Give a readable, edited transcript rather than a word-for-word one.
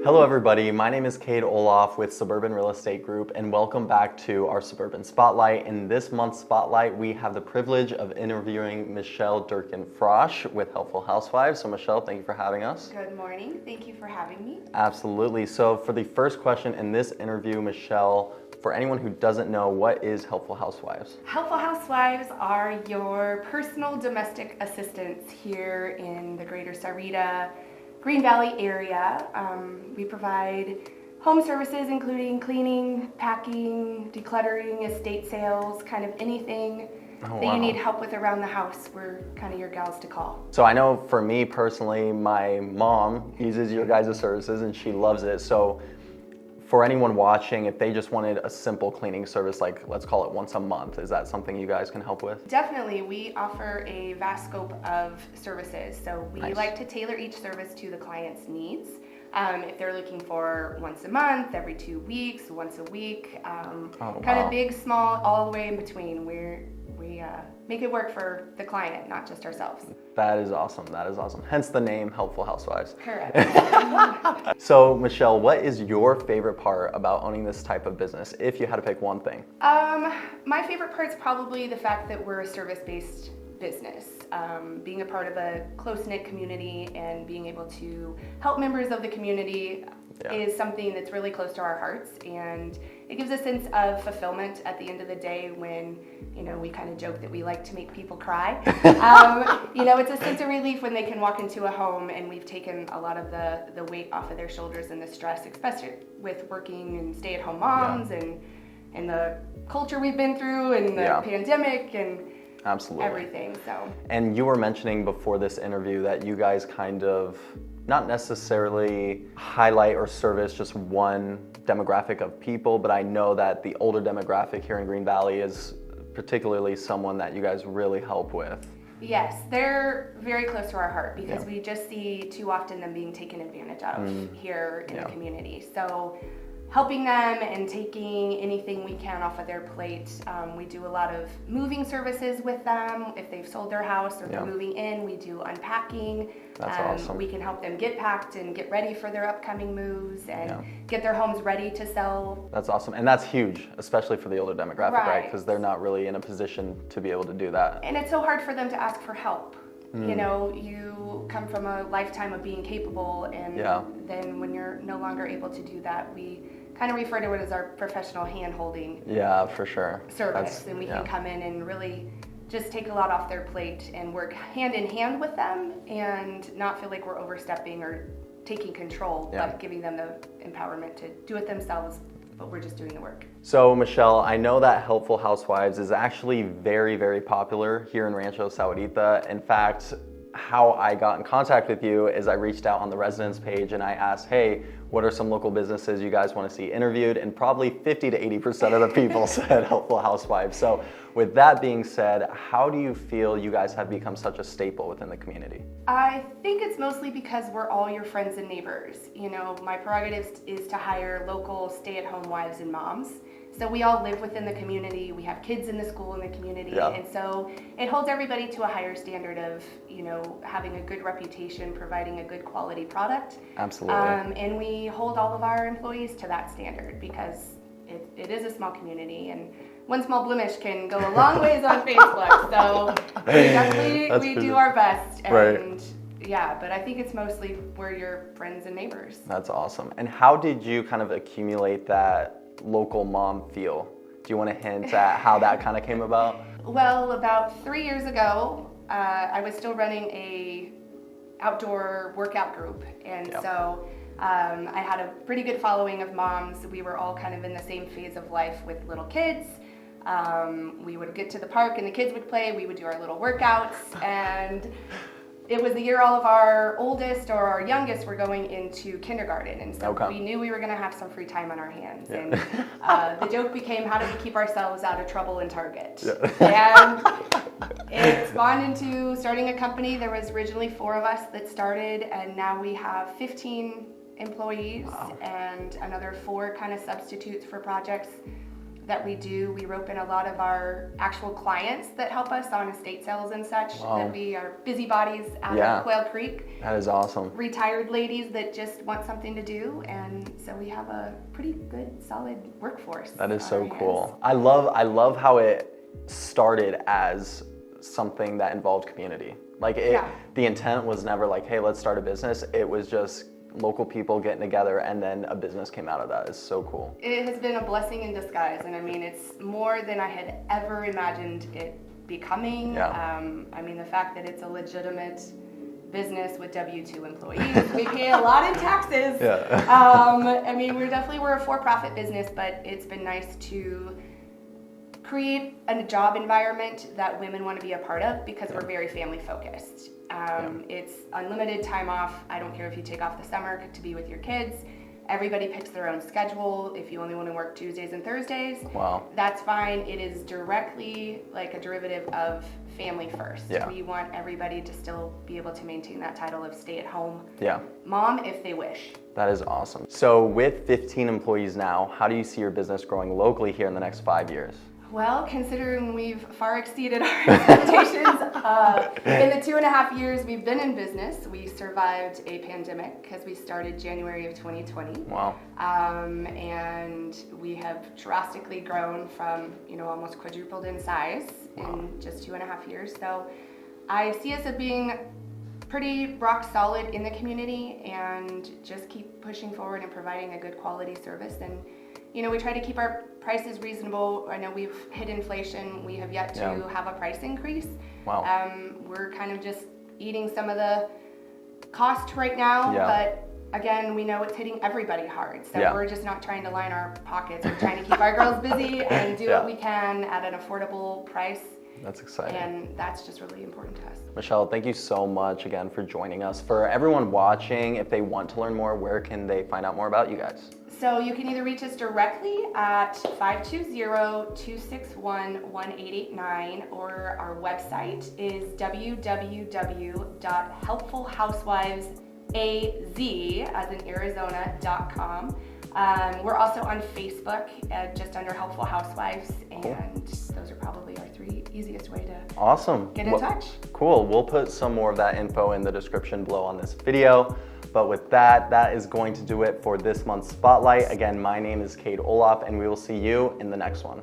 Hello everybody, my name is Cade Olaf with Suburban Real Estate Group and welcome back to our Suburban Spotlight. In this month's Spotlight, we have the privilege of interviewing Miechal Durkin Frosch with Helpful Housewives. So Miechal, thank you for having us. Good morning, thank you for having me. Absolutely. So for the first question in this interview, Miechal, for anyone who doesn't know, what is Helpful Housewives? Helpful Housewives are your personal domestic assistants here in the greater Sarita, Green Valley area. We provide home services including cleaning, packing, decluttering, estate sales, kind of anything that you need help with around the house. We're kind of your gals to call. So I know for me personally, my mom uses your guys' services and she loves it. So for anyone watching, if they just wanted a simple cleaning service, like let's call it once a month, is that something you guys can help with? Definitely, we offer a vast scope of services. So we Nice. like to tailor each service to the client's needs. If they're looking for once a month, every 2 weeks, once a week, kind of big, small, all the way in between. We make it work for the client, not just ourselves. That is awesome. That is awesome. Hence the name Helpful Housewives. Correct. So Miechal, what is your favorite part about owning this type of business, if you had to pick one thing? My favorite part is probably the fact that we're a service-based business. Being a part of a close-knit community and being able to help members of the community is something that's really close to our hearts, and it gives a sense of fulfillment at the end of the day when, we kind of joke that we like to make people cry. It's a sense of relief when they can walk into a home and we've taken a lot of the weight off of their shoulders and the stress, especially with working and stay-at-home moms and the culture we've been through and the pandemic and Absolutely. everything. So. And you were mentioning before this interview that you guys kind of not necessarily highlight or service just one demographic of people, but I know that the older demographic here in Green Valley is particularly someone that you guys really help with. Yes, they're very close to our heart because we just see too often them being taken advantage of here in the community. So helping them and taking anything we can off of their plate. We do a lot of moving services with them. If they've sold their house or they're moving in, we do unpacking. That's awesome. We can help them get packed and get ready for their upcoming moves and get their homes ready to sell. That's awesome. And that's huge, especially for the older demographic, right? Because they're not really in a position to be able to do that. And it's so hard for them to ask for help. You come from a lifetime of being capable, and then when you're no longer able to do that, we kind of refer to it as our professional hand-holding for sure. service. And we can come in and really just take a lot off their plate and work hand in hand with them and not feel like we're overstepping or taking control, but giving them the empowerment to do it themselves, but we're just doing the work. So Miechal, I know that Helpful Housewives is actually very, very popular here in Rancho Sahuarita. In fact, how I got in contact with you is I reached out on the residence page and I asked, hey, what are some local businesses you guys want to see interviewed? And probably 50 to 80% of the people said Helpful Housewives. So with that being said, how do you feel you guys have become such a staple within the community? I think it's mostly because we're all your friends and neighbors. My prerogative is to hire local stay-at-home wives and moms. So we all live within the community. We have kids in the school in the community. And so it holds everybody to a higher standard of, having a good reputation, providing a good quality product. Absolutely. And we hold all of our employees to that standard because it is a small community, and one small blemish can go a long ways on Facebook. So we do our best. And but I think it's mostly we're your friends and neighbors. That's awesome. And how did you kind of accumulate that local mom feel? Do you want to hint at how that kind of came about? Well, about 3 years ago, I was still running a outdoor workout group, and so I had a pretty good following of moms. We were all kind of in the same phase of life with little kids. We would get to the park and the kids would play. We would do our little workouts, and it was the year all of our oldest or our youngest were going into kindergarten, and so we knew we were going to have some free time on our hands. And the joke became, how do we keep ourselves out of trouble in Target? And it spawned into starting a company. There was originally 4 of us that started, and now we have 15 employees and another 4 kind of substitutes for projects that we do. We rope in a lot of our actual clients that help us on estate sales and such. Wow. That we are busybodies out Yeah. of Quail Creek. That is awesome. Retired ladies that just want something to do, and so we have a pretty good, solid workforce. That is on so our hands. cool. I love how it started as something that involved community. Like the intent was never like, hey, let's start a business. It was just local people getting together, and then a business came out of that. It's so cool. It has been a blessing in disguise, and I mean, it's more than I had ever imagined it becoming. Yeah. I mean, the fact that it's a legitimate business with W-2 employees, we pay a lot in taxes. Yeah. I mean, we're a for-profit business, but it's been nice to create a job environment that women want to be a part of, because we're very family focused. It's unlimited time off. I don't care if you take off the summer to be with your kids. Everybody picks their own schedule. If you only want to work Tuesdays and Thursdays, Wow. that's fine. It is directly like a derivative of family first. Yeah. We want everybody to still be able to maintain that title of stay-at-home Yeah. mom if they wish. That is awesome. So with 15 employees now, how do you see your business growing locally here in the next 5 years? Well, considering we've far exceeded our expectations, in the 2.5 years we've been in business, we survived a pandemic because we started January of 2020. Wow. And we have drastically grown from, almost quadrupled in size in just 2.5 years. So I see us as being pretty rock solid in the community, and just keep pushing forward and providing a good quality service. And we try to keep our prices reasonable. I know we've hit inflation. We have yet to have a price increase. Wow. We're kind of just eating some of the cost right now, but again, we know it's hitting everybody hard. So we're just not trying to line our pockets. We're trying to keep our girls busy and do what we can at an affordable price. That's exciting. And that's just really important to us. Michelle, thank you so much again for joining us. For everyone watching, if they want to learn more, where can they find out more about you guys? So you can either reach us directly at 520-261-1889, or our website is www.helpfulhousewivesaz, as in Arizona.com. We're also on Facebook, just under Helpful Housewives, and those are probably our 3 easiest way to get in touch. Cool. We'll put some more of that info in the description below on this video. But with that, that is going to do it for this month's Spotlight. Again, my name is Kate Olaf, and we will see you in the next one.